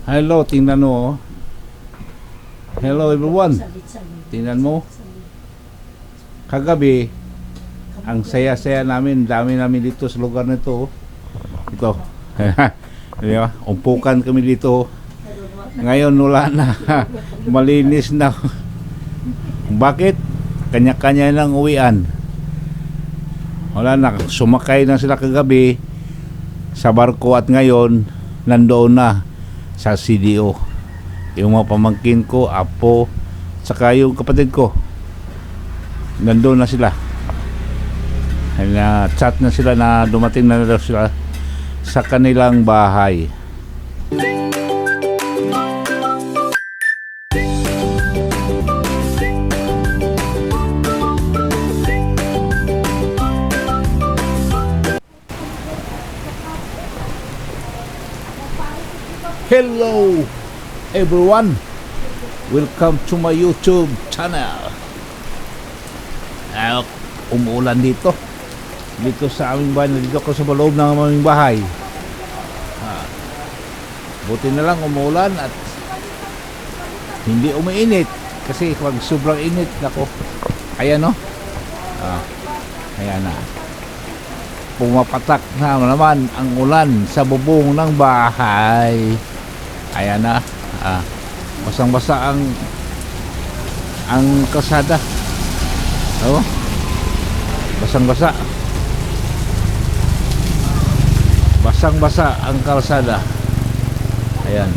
Hello, tingnan mo. Oh. Hello everyone. Tingnan mo. Kagabi, ang saya-saya namin. Dami namin dito sa lugar na ito. Ito. Diba? Umpukan kami dito. Ngayon wala na. Malinis na. Bakit? Kanya-kanya ng uwian. Wala na. Sumakay na sila kagabi sa barko at ngayon nandoon na sa CDO. Yung mga pamangkin ko, apo, saka yung kapatid ko, nandoon na sila. Chat na sila na dumating na daw sila sa kanilang bahay. Hello everyone, welcome to my YouTube channel. Umuulan dito sa aming bahay. Dito ako sa loob ng aming bahay. Buti na lang umuulan at hindi umiinit, kasi pag sobrang init, nako, ayan no, ayan na, pumapatak na naman ang ulan sa bubong ng bahay. Ayan na, basang-basa ang kalsada. Oh, basang-basa. Basang-basa ang kalsada. Ayan.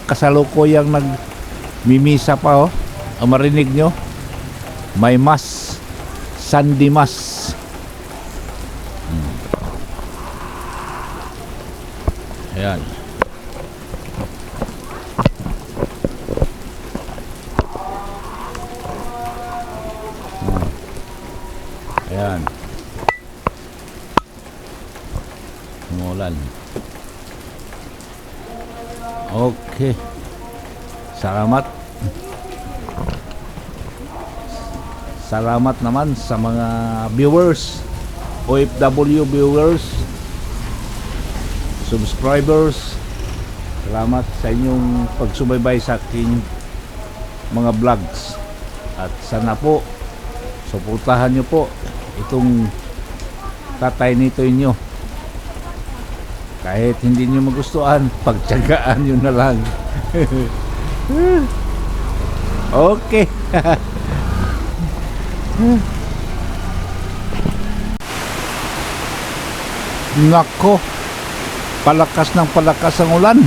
Kasalukuyang nagmimisa pa, oh. Ang marinig nyo, may mas, Sunday mas. Ayan. Ayan. Umulan. Okay. Salamat. Salamat naman sa mga viewers, OFW viewers, subscribers. Salamat sa inyong pagsubaybay sa aking mga vlogs. At sana po suportahan nyo po itong tatay nito inyo. Kahit hindi nyo magustuhan, pagtiyagaan nyo na lang. Okay. Nako, palakas ng palakas ang ulan.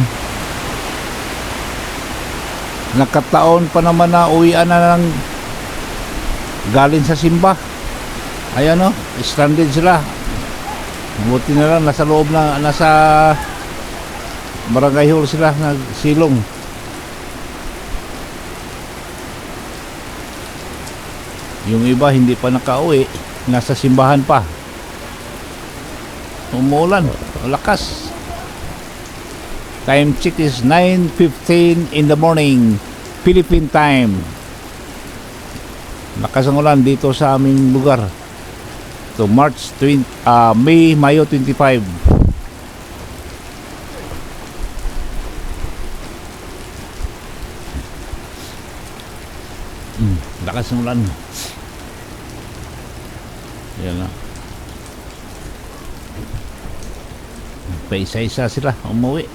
Nakataon pa naman na uwian na ng galing sa simba. Ayan o, stranded sila. Buti na lang nasa loob na, nasa barangay hall sila, nagsilong. Yung iba hindi pa nakauwi, nasa simbahan pa. Umuulan, lakas. Time check is 9:15 in the morning, Philippine time. Lakas ang ulan dito sa aming lugar. So Mayo 25. Lakas ang ulan. Yan na. Paisa-isa sila umuwi.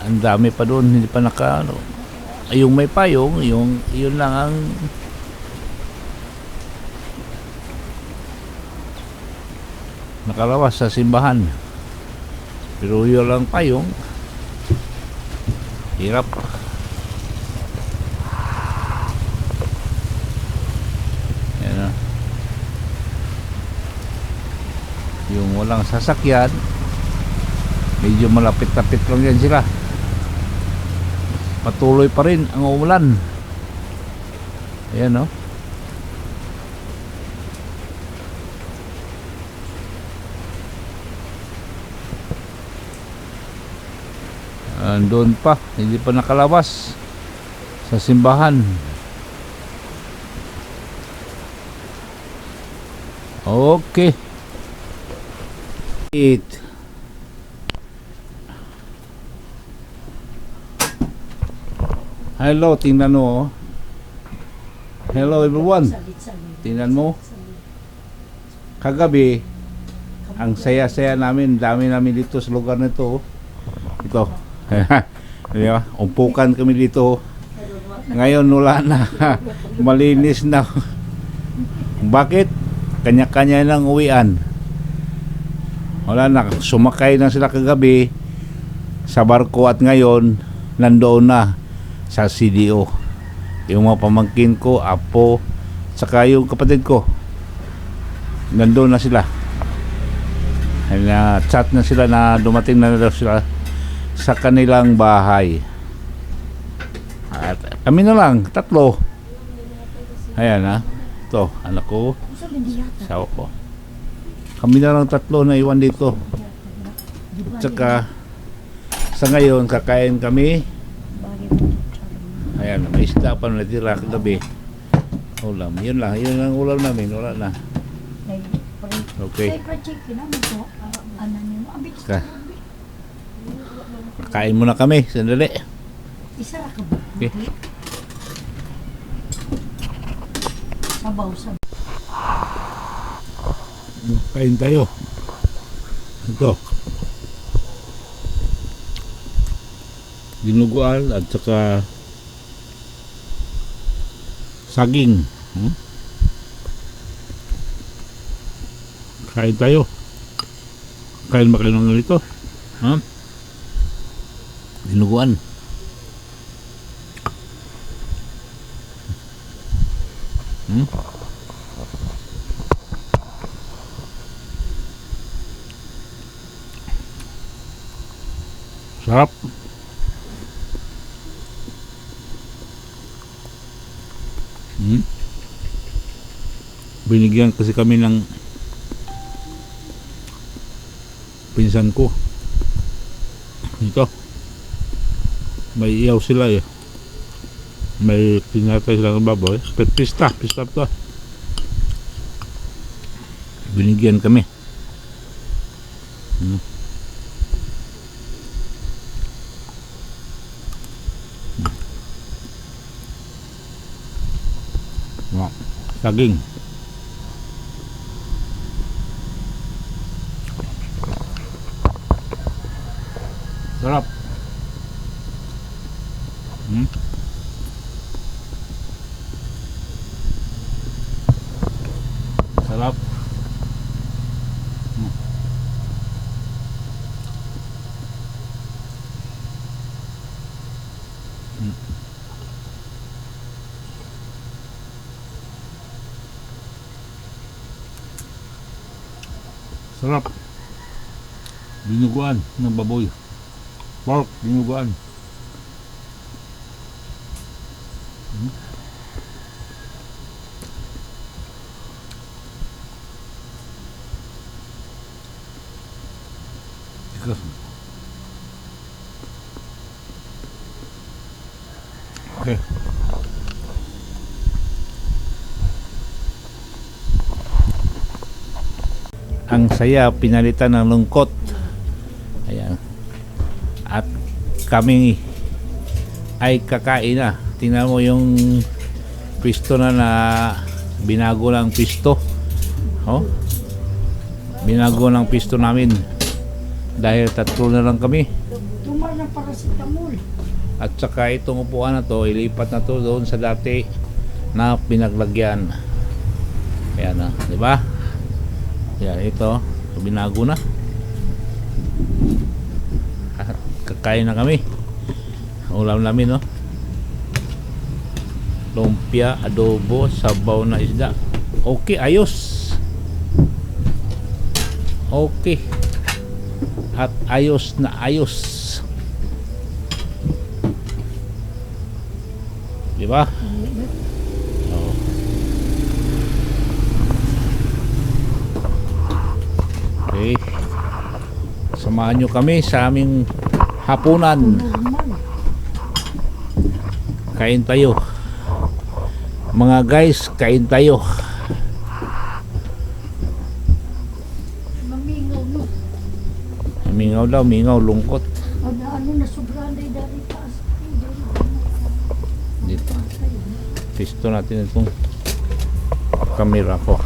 Ang dami pa doon, hindi pa yung may payong, yun lang ang nakalawas sa simbahan. Pero yun lang payong, hirap. Yan na. Yung walang sasakyan, medyo malapit-lapit lang yan sila. Patuloy pa rin ang umulan. Ayan no. Doon pa, hindi pa nakalabas sa simbahan. Okay. Eat. Hello, tingnan mo. Oh. Hello everyone. Tingnan mo. Kagabi, ang saya-saya namin, dami namin dito sa lugar na ito. Ito. Di ba? Umpukan kami dito. Ngayon wala na. Malinis na. Bakit? Kanya-kanya ng uwian. Wala na. Sumakay na sila kagabi sa barko at ngayon nandoon na sa CDO. Yung mga pamangkin ko, apo, saka yung kapatid ko. Nandoon na sila. Chat na sila na dumating na daw sila sa kanilang bahay. At kami na lang, tatlo. Ayan ha. Ito, anak ko. Sawa ko. Kami na lang tatlo na iwan dito. At saka sa ngayon, kakain kami. Ayan, may isda pa na natira kagabi. Ulam, yun lang ang ulam namin, wala na. Okay. Kain muna kami, sandali. Okay. Kain tayo. Ito. Dinuguan at saka saging. Kain tayo. Kain ba kayo ng ganito? Dinuguan. Sarap. Binigyan kasi kami ng pinsan ko. Ito. May iyaw sila eh. May pinatay sila ng baboy. Pista to. Binigyan kami. Saging. Sarap. Sarap. Sarap. Dinuguan ng baboy. Pork, dinuguan. Okay. Ang saya pinalitan ng lungkot. Ayan. At kami ay kakain na. Tingnan mo yung pisto na binago lang pisto. Oh. Binago ng pisto namin. Dahil tatlo na lang kami. Tumar ng paracetamol. At saka itong upuan na to, ilipat na to doon sa dati na pinaglagyan. Ayan na, di ba? Yan, ito, binago na. At kakain na kami. Ulam namin, no? Lumpia, adobo, sabaw na isda. Okay, ayos. Okay. At ayos na ayos. Di ba? Oh. Okay. Samahan nyo kami sa aming hapunan. Kain tayo. Mga guys, kain tayo. Mamingaw, no? Mingaw daw, mingaw, lungkot. Ano na sobrang day dari taas. Dito. Pisto natin itong camera ko.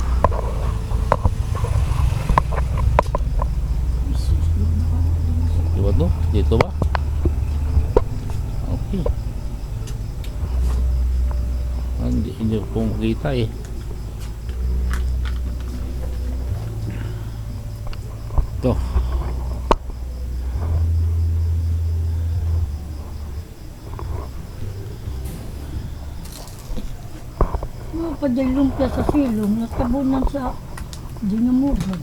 Diba to? Dito ba? Okay. Hindi ko makita eh. Ito. Mga padalong ka sa silong, natabunan sa dinamugan.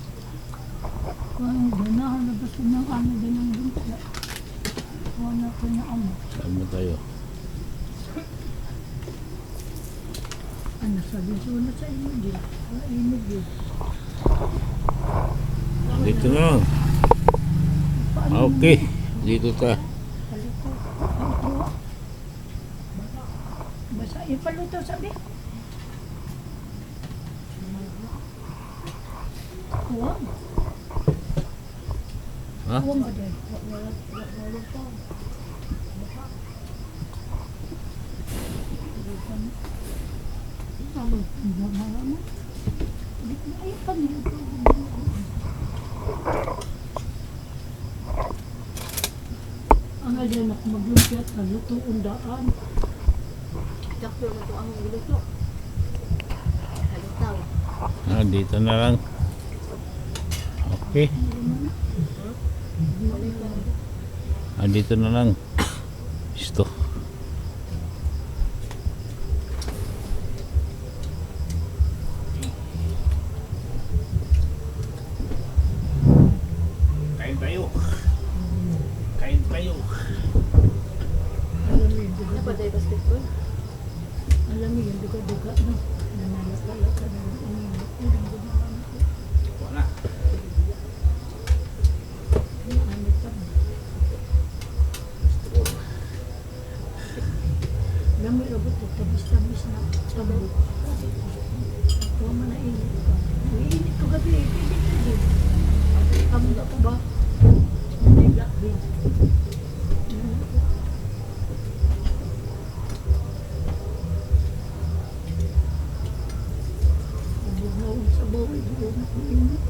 Kung ganahan na gusto ng ano din ang lumpia. Wala ko na ano. Saan mo tayo? Ano sabi ko na sa inyo din. Wala inyo din. Dito na lang. Paano Okay. Dito ta. paluto? Ang tuwa. Basta ipaluto sabi. Huwag. Ha? Huwag ba dahil? Wala pa. Ang alyan ako maglumpiyat na luto undaan. Sakto naman ito ang giluto. Halitaw. Dito na lang. Okay. Dito na lang. Pisto. Kain tayo. Kain tayo. Alam mo yun, duga. Dapat ay basketball. Alam mo yun, duga-duga na. Nanalak-alak ka na ng umiinit. Ulang gumawa ko. Wala. Ano pa ba? Alam mo, abot ko, tabis-tabis na tabot. Huwag mo na init ka. Uiinit ko gabi, pwede. Amo na ko ba? May black bean. Abog na sa bawal, huwag na kong init.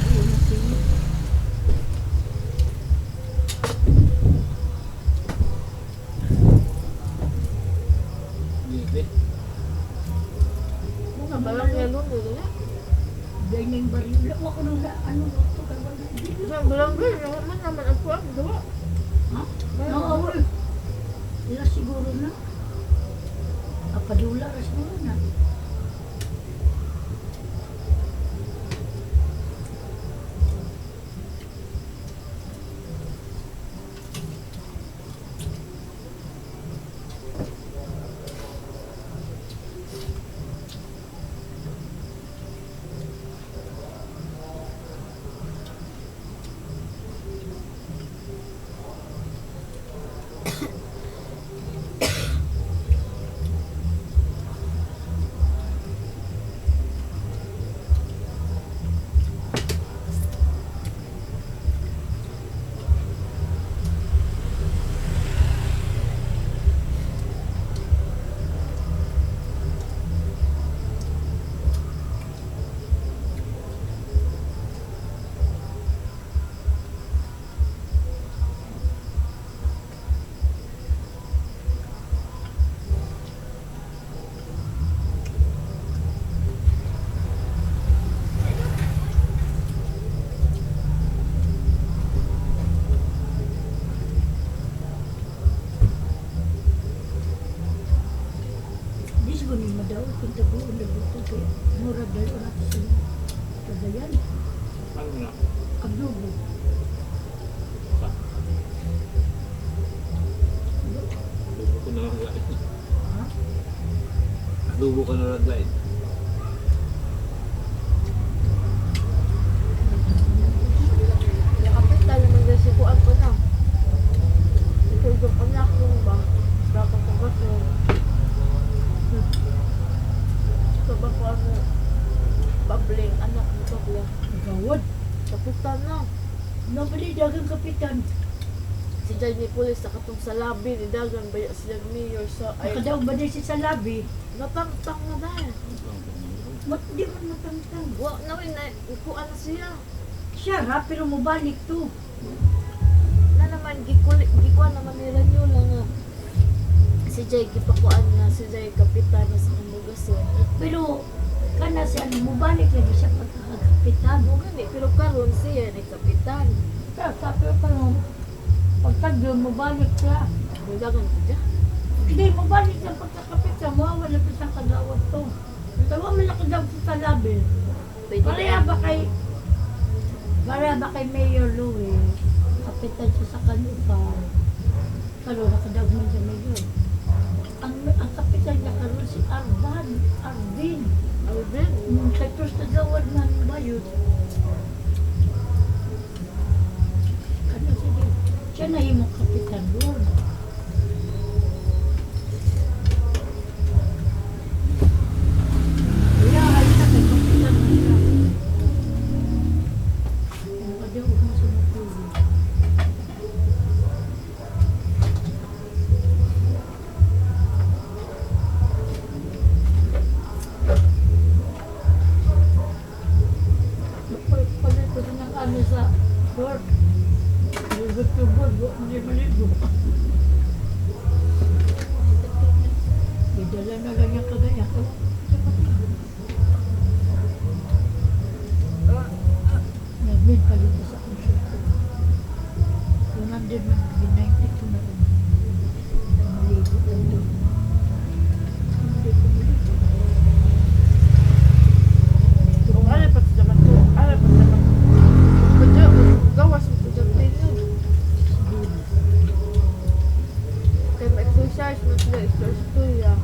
Huwag na sinit. Mga balang yelo dito na. Dining baril. Wala ko nung ano to kaya Isang barangay, naman naman ang kuwang. Diba? ha? Nawawal. Ila siguro na. Apadula ra siguro na. Di siguro ni madaw kung tabuon na buto kaya murag dahil o natin sa kagayan. Ano na? Adobo. Adobo ko na lang lain. Ha? Adobo ko na lang lain. Kapit tayo mag-resikuan ko na. Ito yung anak yung ba? Dapat ko ba ito? Ito ba ko ano? Babling, anak mo babling. Gawad. Kapitan na. Nobody dagang kapitan. Si Jay ni Pulis sa katong sa labi ni Dagan baya siya mayor sa ay Nakadaog ba din si sa labi? natangtang na dahil. Di man matangtang. Wa na rin na ikuan na siya. Siya ra, pero mabalik to. Na naman gikuan naman nila nyo lang nga. Si Jay gipakuan na si Jay kapitan na sa Kamugason. Pero, kana siya, mabalik lagi siya pagkakapitan. Mo gani pero karon siya ni kapitan. Kaya sabi ko parang, pagkagyo, mabalik siya. Dagan ko dyan. Hindi, mabalik siya pagkakapitan. Mawawala pa siyang kadawat to. Tawa mo na kadawat sa labi. Pwede Pareha ba kay Mayor Louie? Kapitan siya sa Kanupal. Karoon, nakadawat mo siya Mayor. Ang kapitan niya karoon si Arvin. Alvin. Kay Cruz na gawad man ba yun? Ano sige? Siya na yung kapitan doon. Kaya halos na kay kapitan na siya. Nakadaw mo sa matulog. Palit ko din ang ano sa door. Ligot-ligot, hindi maligo. Idala na lang yung kagaya ko. Nag-mid palit ko sa konsulto. 100 man, 90 na rin. Maligo lang doon. Hindi ko maligo. Kung ala pa sa man to, ala pa sa man. Kudya, gawas mo kudya tayo. Kaya ma-exercise mo sila, exercise to ya.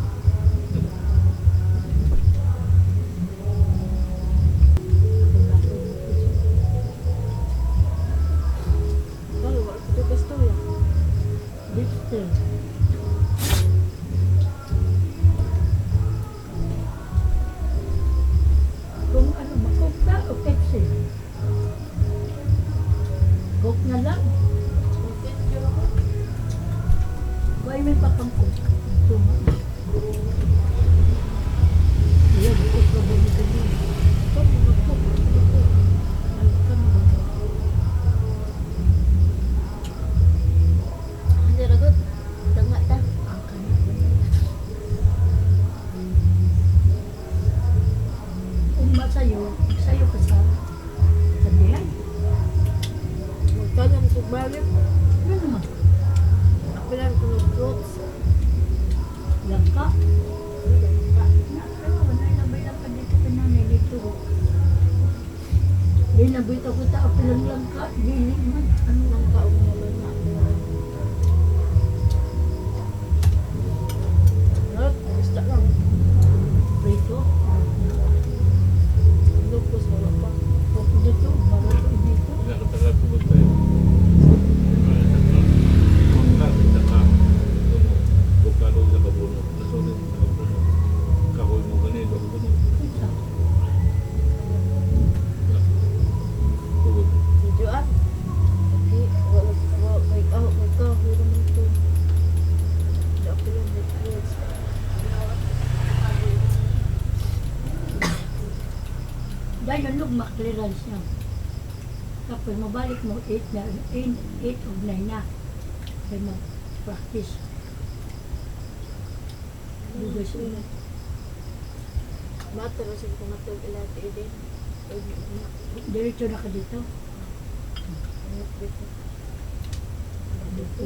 Lalo, wala ko dito to ya. Bitter. Kung ano ba, Coke na o Pepsi? Coke na lang. Why may pakang Coke? Tuma. Yan, Coke na ba yung kanina? Ito, mga Coke. Ay, kano ba? Hindi ragot. Tanga ta. Ang kanina. Kung masayo ka sa sabihan. Magkano mo sa balik. Ano naman? Apilan ko ng fruits. Langka? Pero nilabay lang pa dito ka nanay dito. Nilabay ako ta pilang langka. Dili man. Ano lang kaong nila na apilan? Not, basta lang. Prito. Lupos wala pa. Ako dito. Bago ko dito. Isa. Videoan. Okay, wala may kahoy naman to. Hindi apilan ng fruits. Dahil yung lugma, clearance niya. Tapos mabalik mo 8 of 9 na. Kaya mag-practice. Lugas ulit. Matter o sin kumatog ilan din. Diretso na ka dito. Dito. Dito.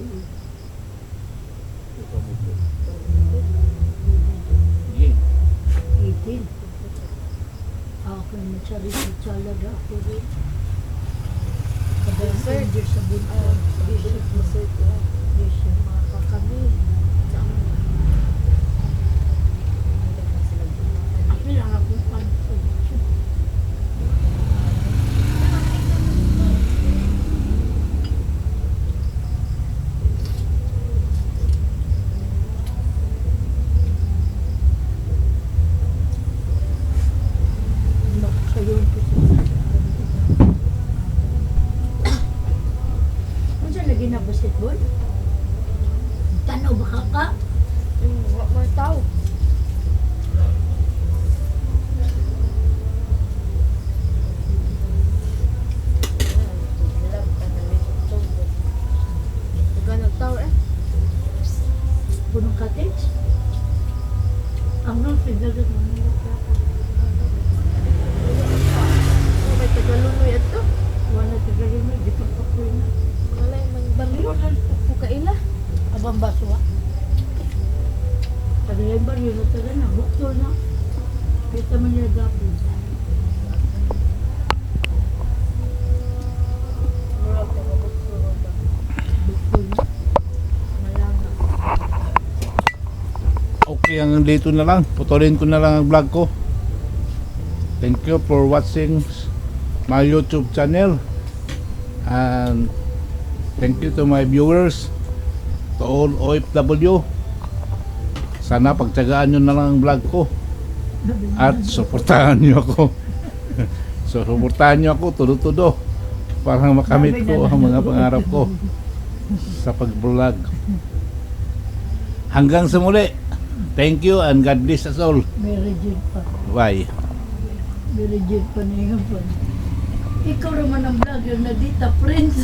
18. Ako naman sa research talaga ako rin. Kadang Research? engineer sa buntag. Research mo. Research lang. Research. Mga kami. Ako lang akong panto. Sayon ko sa Okay, hanggang dito na lang. Putulin ko na lang ang vlog ko. Thank you for watching my YouTube channel. And thank you to my viewers, to all OFW. Sana pagtyagaan nyo na lang ang vlog ko. At suportahan nyo ako. So suportahan nyo ako tudo-tudo para makamit ko ang mga pangarap ko sa pag-vlog. Hanggang sa muli. Thank you and God bless us all. May reject pa. Bye. May reject pa na yung pa. Ikaw naman ang vlogger na dita, friends.